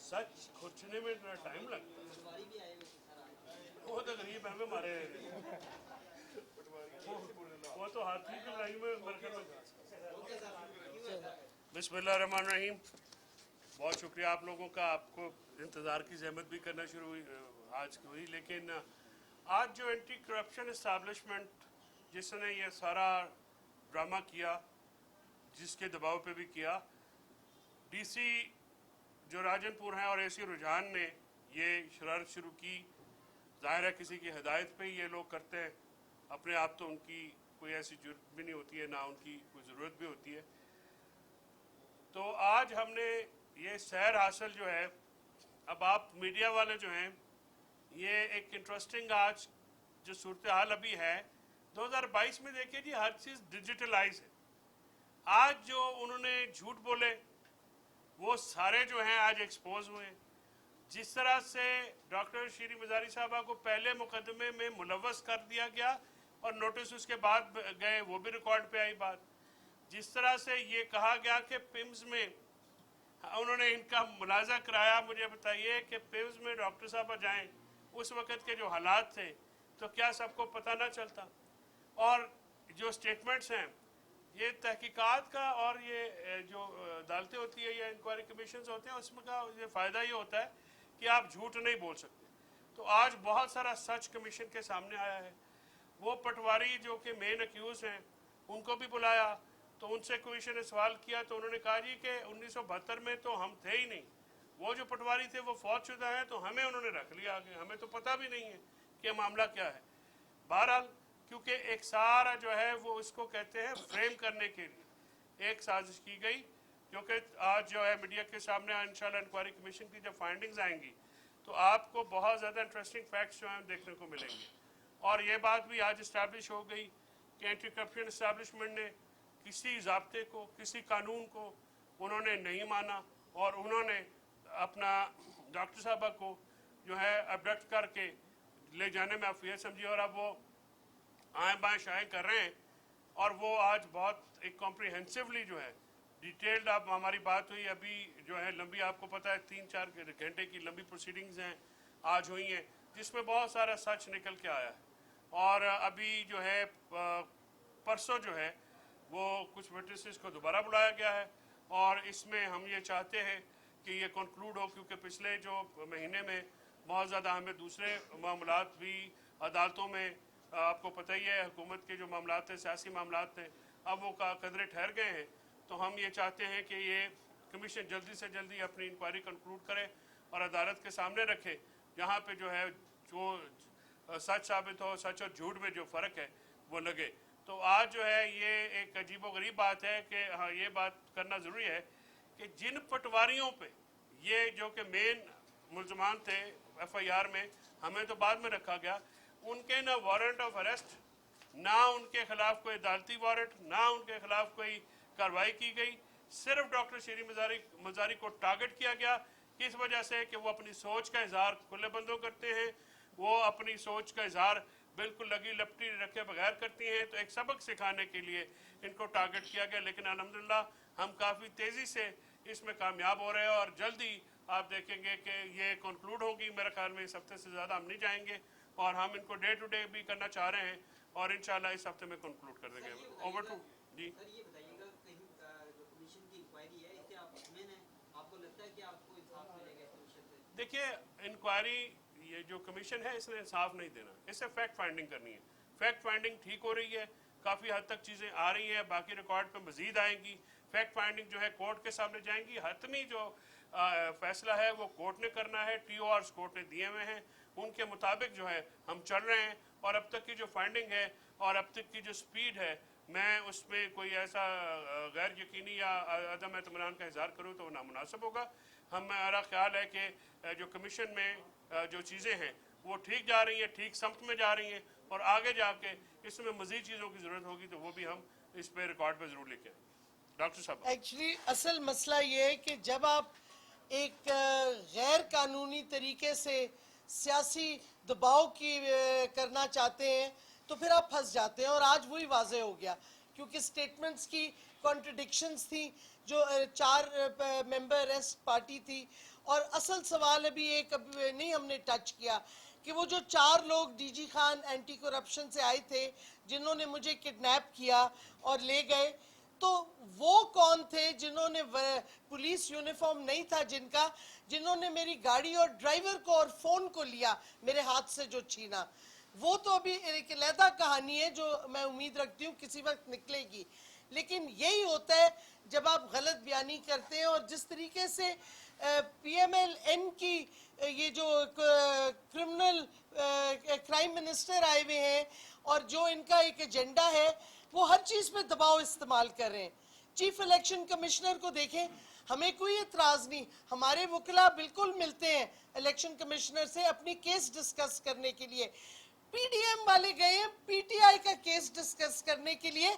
सच खोजने में इतना टाइम लगता है, वो तो गरीब है हमारे, वो तो हाथी की लड़ाई में मरकर में बिस्मिल्लाहिर्रहमानिर्रहीम। बहुत शुक्रिया आप लोगों का, आपको इंतज़ार की जहमत भी करना शुरू हुई आज हुई, लेकिन आज जो एंटी करप्शन इस्टेब्लिशमेंट जिसने ये सारा ड्रामा किया, जिसके दबाव पे भी किया, डीसी जो राजनपुर हैं और एसी रुझान ने ये शरारत शुरू की। ज़ाहिर है किसी की हिदायत पे ये लोग करते हैं, अपने आप तो उनकी कोई ऐसी जरूरत भी नहीं होती है, ना उनकी कोई ज़रूरत भी होती है। तो आज हमने ये सैर हासिल जो है, अब आप मीडिया वाले जो हैं, ये एक इंटरेस्टिंग आज जो सूरत हाल अभी है 2022 में, देखिए जी हर चीज़ डिजिटलाइज है। आज जो उन्होंने झूठ बोले वो सारे जो हैं आज एक्सपोज हुए। जिस तरह से डॉक्टर शीरी मज़ारी साहबा को पहले मुकदमे में मुलव्वस कर दिया गया और नोटिस उसके बाद गए, वो भी रिकॉर्ड पे आई बात। जिस तरह से ये कहा गया कि पिम्स में उन्होंने इनका मुलाजा कराया, मुझे बताइए कि पिम्स में डॉक्टर साहबा जाएं, उस वक़्त के जो हालात थे तो क्या सबको पता ना चलता। और जो स्टेटमेंट्स हैं ये तहकीकात का, और ये जो अदालतें होती है या इंक्वायरी कमीशन होते हैं, उसमें का ये फ़ायदा ये होता है कि आप झूठ नहीं बोल सकते। तो आज बहुत सारा सच कमीशन के सामने आया है। वो पटवारी जो कि मेन अक्यूज़ हैं उनको भी बुलाया, तो उनसे कमीशन ने सवाल किया, तो उन्होंने कहा जी कि 1972 में तो हम थे ही नहीं, वो जो पटवारी थे वो फौतशुदा हैं, तो हमें उन्होंने रख लिया आगे, हमें तो पता भी नहीं है कि मामला क्या है। बहरहाल क्योंकि एक सारा जो है वो इसको कहते हैं फ्रेम करने के लिए एक साजिश की गई, क्योंकि आज जो है मीडिया के सामने इंशाल्लाह इंक्वायरी कमीशन की जब फाइंडिंग्स आएंगी तो आपको बहुत ज़्यादा इंटरेस्टिंग फैक्ट्स जो हैं देखने को मिलेंगे। और ये बात भी आज इस्टेब्लिश हो गई कि एंटी करप्शन इस्टेब्लिशमेंट ने किसी ज़ाब्ते को, किसी कानून को उन्होंने नहीं माना, और उन्होंने अपना डॉक्टर साहबा को जो है अबडक्ट करके ले जाने में अफियत समझी, और अब वो आए बाएँ शाएँ कर रहे हैं। और वो आज बहुत एक कॉम्प्रिहेंसिवली जो है डिटेल्ड, अब हमारी बात हुई अभी जो है लंबी, आपको पता है 3-4 घंटे की लंबी प्रोसीडिंग्स हैं आज हुई हैं, जिसमें बहुत सारा सच निकल के आया है। और अभी जो है परसों जो है वो कुछ विटनेसेस को दोबारा बुलाया गया है, और इसमें हम ये चाहते हैं कि ये कंक्लूड हो, क्योंकि पिछले जो महीने में बहुत ज़्यादा हमें दूसरे मामलात भी अदालतों में, आपको पता ही है हुकूमत के जो मामलात थे, सियासी मामलात थे, अब वो कदरे ठहर गए हैं। तो हम ये चाहते हैं कि ये कमीशन जल्दी से जल्दी अपनी इंक्वायरी कंक्लूड करे और अदालत के सामने रखे, जहाँ पे जो है जो सच साबित हो, सच और झूठ में जो फ़र्क है वो लगे। तो आज जो है ये एक अजीबोगरीब बात है कि हाँ, ये बात करना ज़रूरी है कि जिन पटवारियों पे ये जो कि मेन मुल्ज़मान थे FIR में, हमें तो बाद में रखा गया, उनके ना वारंट ऑफ अरेस्ट, ना उनके खिलाफ कोई अदालती वारंट, ना उनके खिलाफ कोई कार्रवाई की गई। सिर्फ डॉक्टर शीरी मज़ारी को टारगेट किया गया, किस वजह से कि वो अपनी सोच का इजहार खुले बंदों करते हैं, वो अपनी सोच का इजहार बिल्कुल लगी लपटी रखे बगैर करती हैं। तो एक सबक सिखाने के लिए इनको टारगेट किया गया, लेकिन अल्हम्दुलिल्लाह हम काफ़ी तेज़ी से इसमें कामयाब हो रहे हैं, और जल्दी आप देखेंगे कि ये कंक्लूड होगी। मेरे ख्याल में इस हफ्ते से ज़्यादा हम नहीं जाएंगे, और हम इनको डे टू डे भी करना चाह रहे हैं, और इंशाल्लाह इस हफ्ते में कंक्लूड कर देंगे। Over to ji. सर ये बताइएगा, कहीं जो कमीशन की इंक्वायरी है इससे आपको लगता है कि आपको इंसाफ मिलेगा इस कमीशन से? देखिए, इंक्वायरी ये जो कमीशन है इसने इंसाफ नहीं देना, इससे फैक्ट फाइंडिंग करनी है। फैक्ट फाइंडिंग ठीक हो रही है, काफ़ी हद तक चीज़ें आ रही हैं, बाकी रिकॉर्ड पे मज़ीद आएंगी। फैक्ट फाइंडिंग जो है कोर्ट के सामने जाएंगी, हतमी जो फैसला है वो कोर्ट ने करना है, TORs कोर्ट ने दिए हुए हैं, उनके मुताबिक जो है हम चल रहे हैं। और अब तक की जो फाइंडिंग है और अब तक की जो स्पीड है, मैं उसमें कोई ऐसा गैर यकीनी या अदम एतमान का इजहार करूँ तो नामुनासिब होगा। हमारा ख्याल है कि जो कमीशन में जो चीज़ें हैं वो ठीक जा रही हैं, ठीक समत में जा रही हैं, और आगे जाके इसमें मज़ीद चीज़ों की ज़रूरत होगी तो वो भी हम इस पर रिकॉर्ड पर ज़रूर लेके आएंगे। डॉक्टर साहब, एक्चुअली असल मसला ये है कि जब आप एक गैर कानूनी तरीके से सियासी दबाव की करना चाहते हैं तो फिर आप फंस जाते हैं, और आज वही वाज़े हो गया, क्योंकि स्टेटमेंट्स की कॉन्ट्रडिक्शंस थी। जो 4 मेंबर अरेस्ट पार्टी थी, اور اصل سوال ابھی ایک نہیں ہم نے ٹچ کیا کہ وہ جو 4 لوگ D G Khan anti corruption سے آئے تھے جنہوں نے مجھے کڈنیپ کیا اور لے گئے، تو وہ کون تھے جنہوں نے پولیس یونیفارم نہیں تھا جنہوں نے میری گاڑی اور ڈرائیور کو اور فون کو لیا، میرے ہاتھ سے جو چھینا؟ وہ تو ابھی ایک علیحدہ کہانی ہے جو میں امید رکھتی ہوں کسی وقت نکلے گی. لیکن یہی ہوتا ہے جب آپ غلط بیانی کرتے ہیں. اور جس طریقے سے پی ایم ایل این کی یہ جو کرمنل کرائم منسٹر آئے ہوئے ہیں اور جو ان کا ایک ایجنڈا ہے، وہ ہر چیز پہ دباؤ استعمال کر رہے ہیں. چیف الیکشن کمشنر کو دیکھیں، ہمیں کوئی اعتراض نہیں، ہمارے وکلاء بالکل ملتے ہیں الیکشن کمشنر سے اپنی کیس ڈسکس کرنے کے لیے. پی ڈی ایم والے گئے ہیں پی ٹی آئی کا کیس ڈسکس کرنے کے لیے،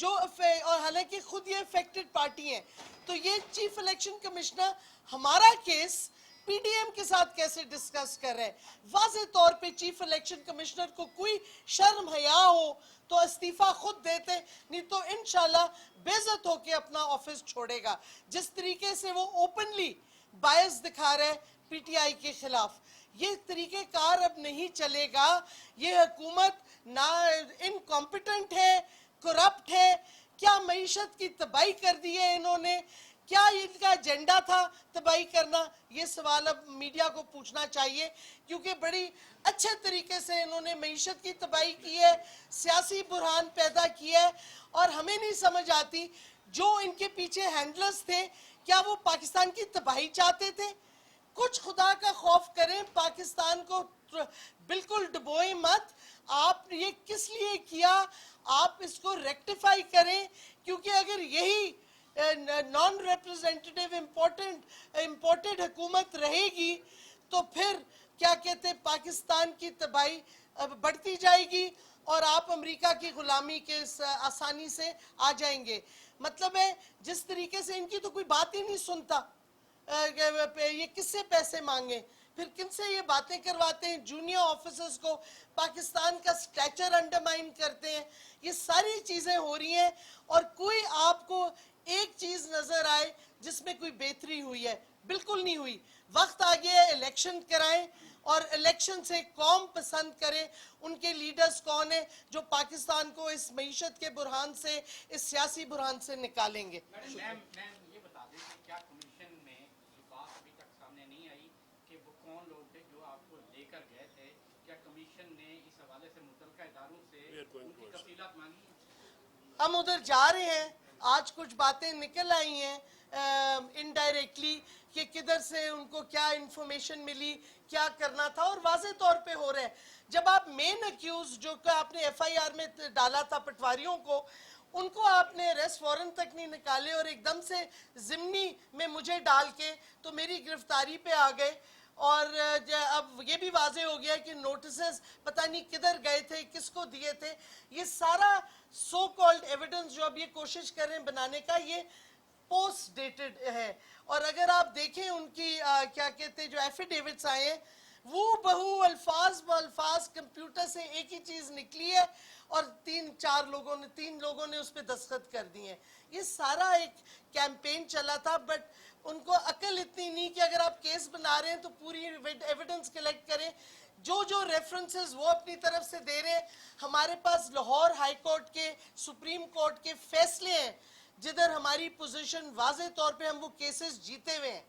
اور حالانکہ خود یہ افیکٹڈ پارٹی ہیں. تو یہ چیف الیکشن کمشنر ہمارا کیس پی ڈی ایم کے ساتھ کیسے ڈسکس کر رہے ہیں؟ واضح طور پہ چیف الیکشن کمشنر کو کوئی شرم حیا ہو تو استعفیٰ خود دیتے، نہیں تو انشاءاللہ بے عزت ہو کے اپنا آفس چھوڑے گا. جس طریقے سے وہ اوپنلی باعث دکھا رہے پی ٹی آئی کے خلاف، یہ طریقہ کار اب نہیں چلے گا. یہ حکومت نہ انکمپیٹنٹ ہے، کرپٹ ہے. کیا معیشت کی تباہی کر دی ہے انہوں نے؟ کیا ان کا ایجنڈا تھا تباہی کرنا؟ یہ سوال اب میڈیا کو پوچھنا چاہیے، کیونکہ بڑی اچھے طریقے سے انہوں نے معیشت کی تباہی کی ہے، سیاسی بحران پیدا کیا ہے. اور ہمیں نہیں سمجھ آتی جو ان کے پیچھے ہینڈلرز تھے، کیا وہ پاکستان کی تباہی چاہتے تھے؟ کچھ خدا کا خوف کریں، پاکستان کو بالکل ڈبوئیں مت. آپ یہ کس لیے کیا؟ آپ اس کو ریکٹیفائی کریں، کیونکہ اگر یہی نان ریپرزینٹیو امپورٹڈ حکومت رہے گی تو پھر کیا کہتے ہیں پاکستان کی تباہی بڑھتی جائے گی اور آپ امریکہ کی غلامی کے آسانی سے آ جائیں گے. مطلب ہے جس طریقے سے ان کی تو کوئی بات ہی نہیں سنتا، یہ کس سے پیسے مانگیں، پھر کن سے یہ باتیں کرواتے ہیں، جونیئر آفیسرز کو پاکستان کا سٹیچر انڈرمائن کرتے ہیں. یہ ساری چیزیں ہو رہی ہیں اور کوئی آپ کو ایک چیز نظر آئے جس میں کوئی بہتری ہوئی ہے؟ بالکل نہیں ہوئی. وقت آ گیا ہے الیکشن کرائیں اور الیکشن سے قوم پسند کریں ان کے لیڈرز کون ہیں جو پاکستان کو اس معیشت کے بحران سے، اس سیاسی بحران سے نکالیں گے. میم یہ بتا دیں کہ کیا کمیشن میں یہ بات ابھی تک سامنے نہیں آئی کہ وہ کون لوگ تھے جو آپ کو لے کر گئے تھے؟ کیا کمیشن نے اس حوالے سے متعلقہ اداروں سے ان کی تفصیلات مانگی؟ ہم ادھر جا رہے ہیں، آج کچھ باتیں نکل آئی ہیں انڈائریکٹلی کہ کدھر سے ان کو کیا انفارمیشن ملی، کیا کرنا تھا، اور واضح طور پہ ہو رہا ہے. جب آپ مین اکیوز جو کہ آپ نے ایف آئی آر میں ڈالا تھا پٹواریوں کو، ان کو آپ نے ریسٹ وارنٹ تک نہیں نکالے اور ایک دم سے ضمنی میں مجھے ڈال کے تو میری گرفتاری پہ آ گئے. اور اب یہ بھی واضح ہو گیا کہ نوٹسز پتہ نہیں کدھر گئے تھے، کس کو دیے تھے. یہ سارا سو کالڈ ایویڈنس جو اب یہ کوشش کر رہے ہیں بنانے کا، یہ پوسٹ ڈیٹڈ ہے. اور اگر آپ دیکھیں ان کی کیا کہتے ہیں جو ایفیڈیوٹس آئے ہیں، وہ بہو الفاظ کمپیوٹر سے ایک ہی چیز نکلی ہے اور تین لوگوں نے اس پہ دستخط کر دی ہیں. یہ سارا ایک کیمپین چلا تھا، بٹ ان کو عقل اتنی نہیں کہ اگر آپ کیس بنا رہے ہیں تو پوری ایویڈنس کلیکٹ کریں. جو ریفرنسز وہ اپنی طرف سے دے رہے ہیں. ہمارے پاس لاہور ہائی کورٹ کے، سپریم کورٹ کے فیصلے ہیں جدھر ہماری پوزیشن واضح طور پہ ہم وہ کیسز جیتے ہوئے ہیں.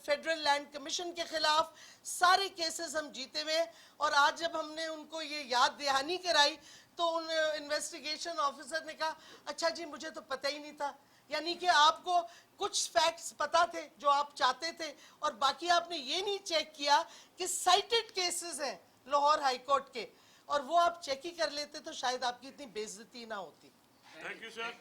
فیڈرل لینڈ کمیشن کے خلاف سارے کیسز ہم جیتے ہوئے ہیں. اور آج جب ہم نے ان کو یہ یاد دہانی کرائی تو ان انویسٹیگیشن آفیسر نے کہا اچھا جی مجھے تو پتہ ہی نہیں تھا. یعنی کہ آپ کو کچھ فیکٹس پتہ تھے جو آپ چاہتے تھے اور باقی آپ نے یہ نہیں چیک کیا کہ سائٹڈ کیسز ہیں لاہور ہائی کورٹ کے، اور وہ آپ چیک ہی کر لیتے تو شاید آپ کی اتنی بے عزتی نہ ہوتی. Thank you sir.